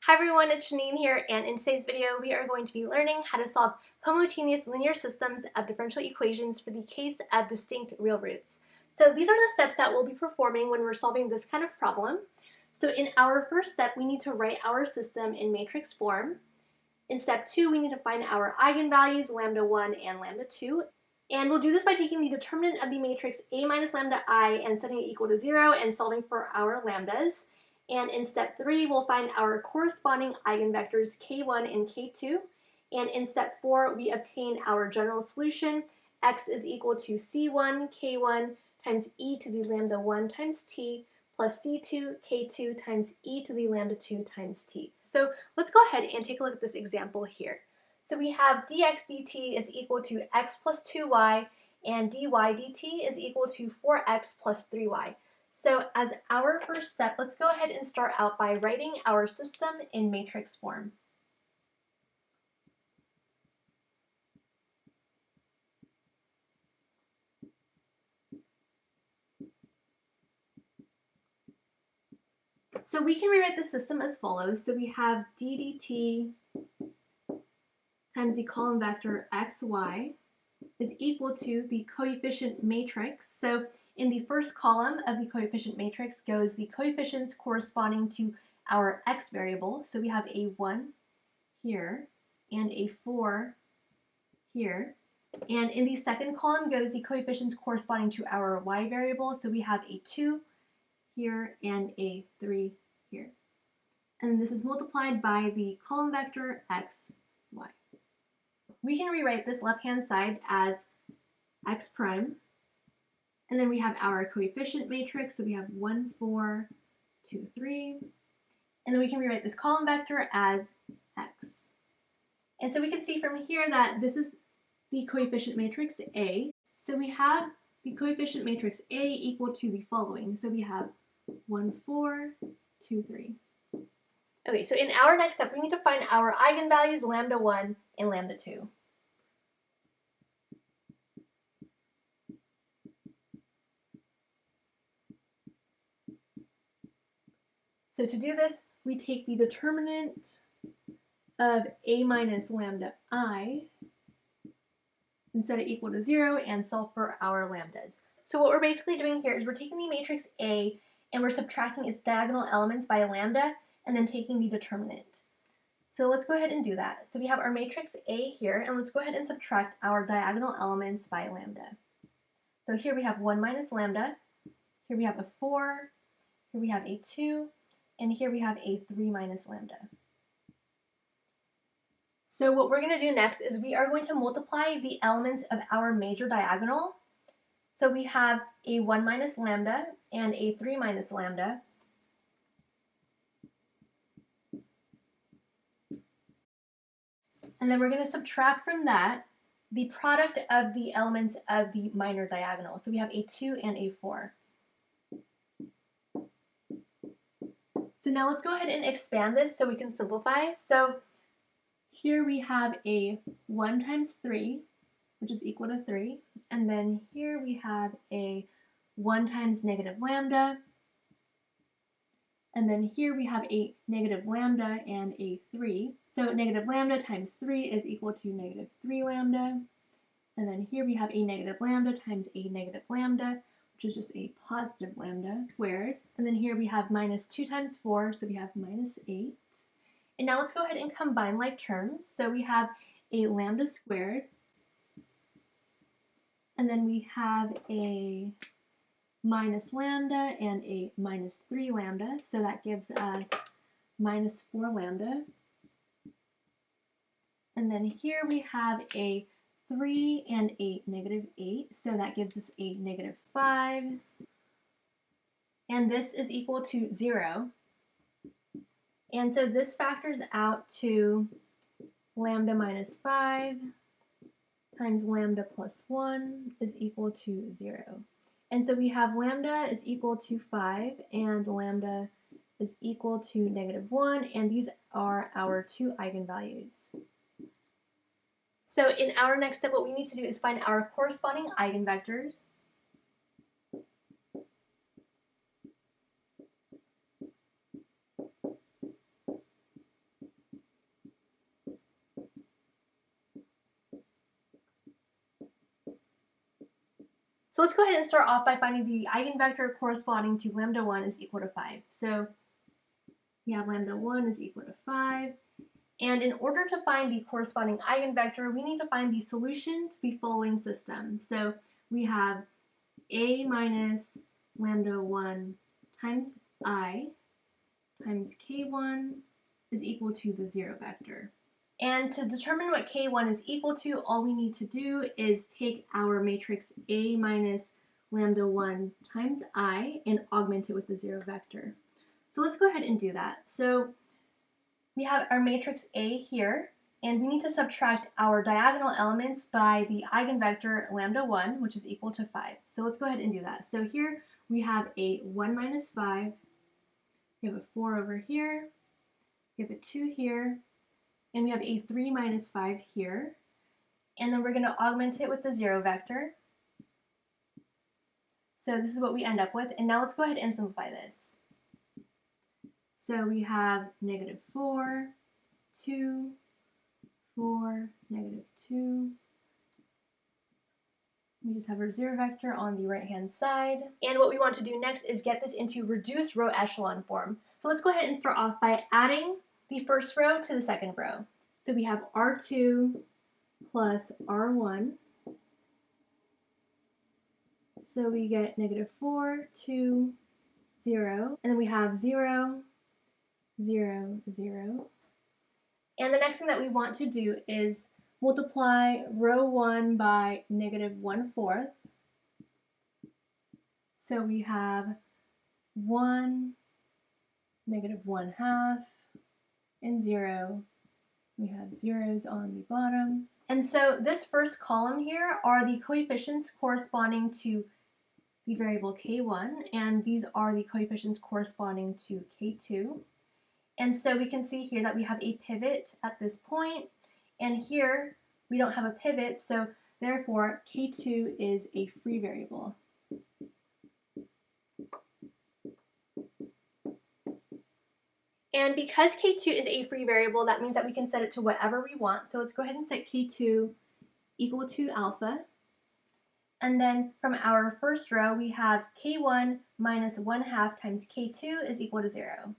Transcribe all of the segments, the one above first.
Hi everyone, it's Janine here, and in today's video we are going to be learning how to solve homogeneous linear systems of differential equations for the case of distinct real roots. So these are the steps that we'll be performing when we're solving this kind of problem. So in our first step, we need to write our system in matrix form. In step 2, we need to find our eigenvalues, lambda 1 and lambda 2. And we'll do this by taking the determinant of the matrix A minus lambda I and setting it equal to 0 and solving for our lambdas. And in step 3, we'll find our corresponding eigenvectors k1 and k2. And in step 4, we obtain our general solution. X is equal to c1 k1 times e to the lambda 1 times t plus c2 k2 times e to the lambda 2 times t. So let's go ahead and take a look at this example here. So we have dx dt is equal to x plus 2y, and dy dt is equal to 4x plus 3y. So as our first step, let's go ahead and start out by writing our system in matrix form. So we can rewrite the system as follows. So we have d dt times the column vector xy is equal to the coefficient matrix. So in the first column of the coefficient matrix goes the coefficients corresponding to our x variable. So we have a 1 here and a 4 here. And in the second column goes the coefficients corresponding to our y variable. So we have a 2 here and a 3 here. And this is multiplied by the column vector x, y. We can rewrite this left-hand side as x prime. And then we have our coefficient matrix. So we have 1, 4, 2, 3. And then we can rewrite this column vector as x. And so we can see from here that this is the coefficient matrix A. So we have the coefficient matrix A equal to the following. So we have 1, 4, 2, 3. Okay, so in our next step, we need to find our eigenvalues lambda 1 and lambda 2. So to do this, we take the determinant of A minus lambda I and set it equal to 0 and solve for our lambdas. So what we're basically doing here is we're taking the matrix A and we're subtracting its diagonal elements by a lambda and then taking the determinant. So let's go ahead and do that. So we have our matrix A here, and let's go ahead and subtract our diagonal elements by lambda. So here we have 1 minus lambda, here we have a 4, here we have a 2, and here we have a 3 minus lambda. So what we're going to do next is we are going to multiply the elements of our major diagonal. So we have a 1 minus lambda and a 3 minus lambda. And then we're going to subtract from that the product of the elements of the minor diagonal. So we have a 2 and a 4. So now let's go ahead and expand this so we can simplify. So here we have a 1 times 3, which is equal to 3. And then here we have a 1 times negative lambda. And then here we have a negative lambda and a 3. So negative lambda times 3 is equal to negative 3 lambda. And then here we have a negative lambda times a negative lambda, which is just a positive lambda squared. And then here we have minus 2 times 4, so we have minus 8. And now let's go ahead and combine like terms. So we have a lambda squared, and then we have a minus lambda and a minus 3 lambda, so that gives us minus 4 lambda. And then here we have a 3 and a negative 8, so that gives us a negative 5. And this is equal to 0. And so this factors out to lambda minus 5 times lambda plus 1 is equal to 0. And so we have lambda is equal to 5 and lambda is equal to negative 1, and these are our two eigenvalues. So in our next step, what we need to do is find our corresponding eigenvectors. So let's go ahead and start off by finding the eigenvector corresponding to lambda 1 is equal to 5. So we have lambda 1 is equal to 5. And in order to find the corresponding eigenvector, we need to find the solution to the following system. So we have A minus lambda 1 times I times k1 is equal to the 0 vector. And to determine what k1 is equal to, all we need to do is take our matrix A minus lambda 1 times I and augment it with the 0 vector. So let's go ahead and do that. So we have our matrix A here, and we need to subtract our diagonal elements by the eigenvector lambda 1, which is equal to 5. So let's go ahead and do that. So here we have a 1 minus 5, we have a 4 over here, we have a 2 here, and we have a 3 minus 5 here. And then we're going to augment it with the 0 vector. So this is what we end up with. And now let's go ahead and simplify this. So we have negative 4, 2, 4, negative 2. We just have our 0 vector on the right-hand side. And what we want to do next is get this into reduced row echelon form. So let's go ahead and start off by adding the first row to the second row. So we have R2 plus R1. So we get negative 4, 2, 0. And then we have 0, 0, 0. And the next thing that we want to do is multiply row 1 by negative 1/4. So we have 1, negative 1/2, and 0. We have zeros on the bottom. And so this first column here are the coefficients corresponding to the variable k1, and these are the coefficients corresponding to k2. And so we can see here that we have a pivot at this point, and here we don't have a pivot, so therefore k2 is a free variable. And because k2 is a free variable, that means that we can set it to whatever we want. So let's go ahead and set k2 equal to alpha. And then from our first row, we have k1 minus 1/2 times k2 is equal to 0.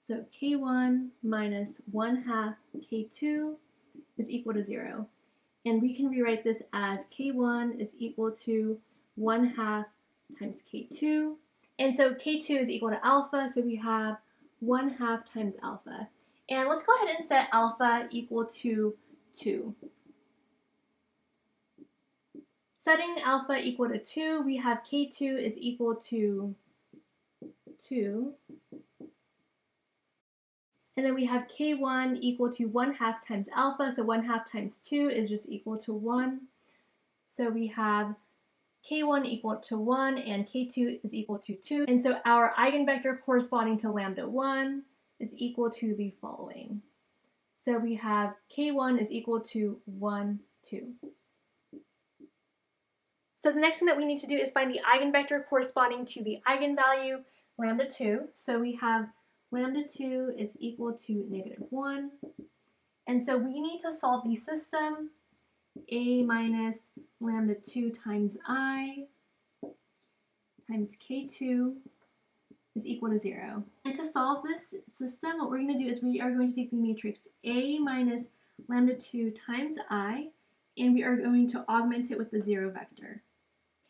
So k1 minus 1/2 k2 is equal to 0. And we can rewrite this as k1 is equal to 1/2 times k2. And so k2 is equal to alpha, so we have 1/2 times alpha. And let's go ahead and set alpha equal to 2. Setting alpha equal to 2, we have k2 is equal to 2. And then we have k1 equal to 1/2 times alpha, so 1/2 times 2 is just equal to 1. So we have k1 equal to 1 and k2 is equal to 2. And so our eigenvector corresponding to lambda 1 is equal to the following. So we have k1 is equal to 1, 2. So the next thing that we need to do is find the eigenvector corresponding to the eigenvalue lambda 2. So we have lambda 2 is equal to negative 1. And so we need to solve the system A minus lambda 2 times I times k2 is equal to 0. And to solve this system, what we're going to do is we are going to take the matrix A minus lambda 2 times I, and we are going to augment it with the 0 vector.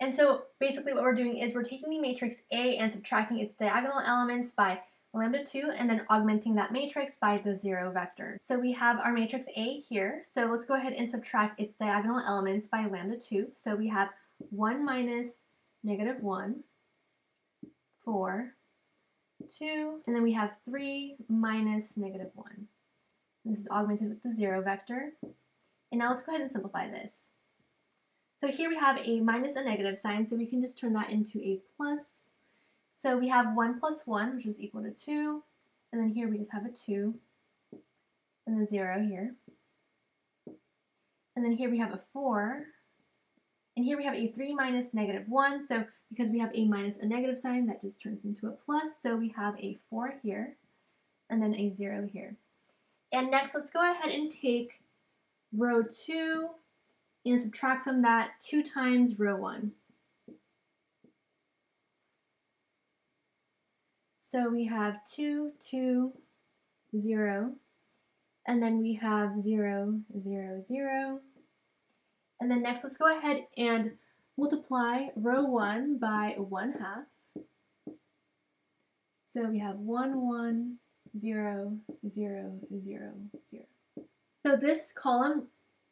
And so basically what we're doing is we're taking the matrix A and subtracting its diagonal elements by lambda 2 and then augmenting that matrix by the 0 vector. So we have our matrix A here. So let's go ahead and subtract its diagonal elements by lambda 2. So we have 1 minus negative 1, 4, 2, and then we have 3 minus negative 1. This is augmented with the 0 vector. And now let's go ahead and simplify this. So here we have a minus a negative sign, so we can just turn that into a plus. So we have 1 plus 1, which is equal to 2, and then here we just have a 2, and then 0 here. And then here we have a 4, and here we have a 3 minus negative 1, so because we have a minus a negative sign, that just turns into a plus, so we have a 4 here, and then a 0 here. And next, let's go ahead and take row 2 and subtract from that 2 times row 1. So we have 2, 2, 0, and then we have 0, 0, 0. And then next, let's go ahead and multiply row 1 by 1/2. So we have 1, 1, 0, 0, 0, 0. So this column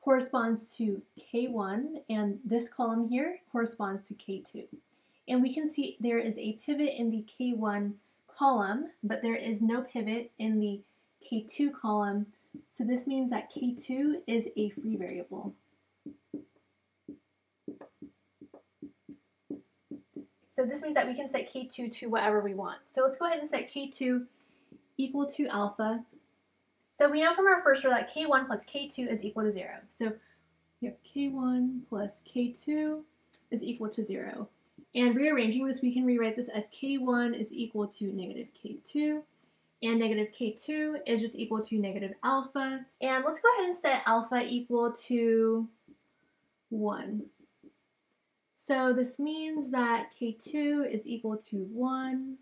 corresponds to K1, and this column here corresponds to K2. And we can see there is a pivot in the K1 column, but there is no pivot in the K2 column. So this means that K2 is a free variable. So this means that we can set K2 to whatever we want. So let's go ahead and set K2 equal to alpha. So we know from our first row that K1 plus K2 is equal to 0. So we have K1 plus K2 is equal to 0. And rearranging this, we can rewrite this as K1 is equal to negative K2, and negative K2 is just equal to negative alpha. And let's go ahead and set alpha equal to 1. So this means that K2 is equal to 1,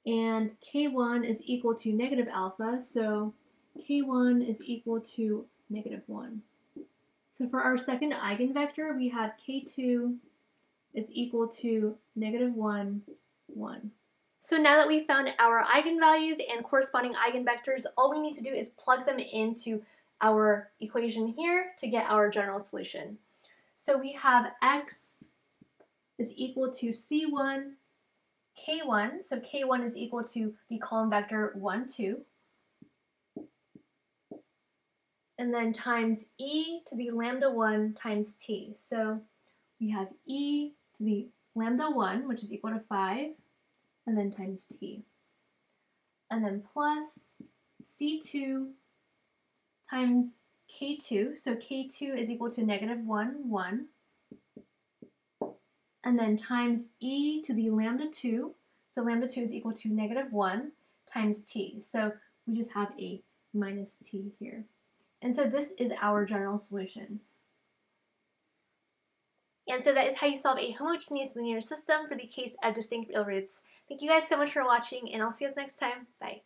and K1 is equal to negative alpha, so K1 is equal to negative 1. So for our second eigenvector, we have K2 is equal to negative 1, 1. So now that we've found our eigenvalues and corresponding eigenvectors, all we need to do is plug them into our equation here to get our general solution. So we have x is equal to C1, K1, so K1 is equal to the column vector 1, 2, and then times e to the lambda 1 times t. So we have e to the lambda 1, which is equal to 5, and then times t. And then plus C2 times K2, so K2 is equal to negative 1, 1, and then times e to the lambda 2, so lambda 2 is equal to negative 1 times t. So we just have a minus t here. And so this is our general solution. And so that is how you solve a homogeneous linear system for the case of distinct real roots. Thank you guys so much for watching, and I'll see you guys next time. Bye.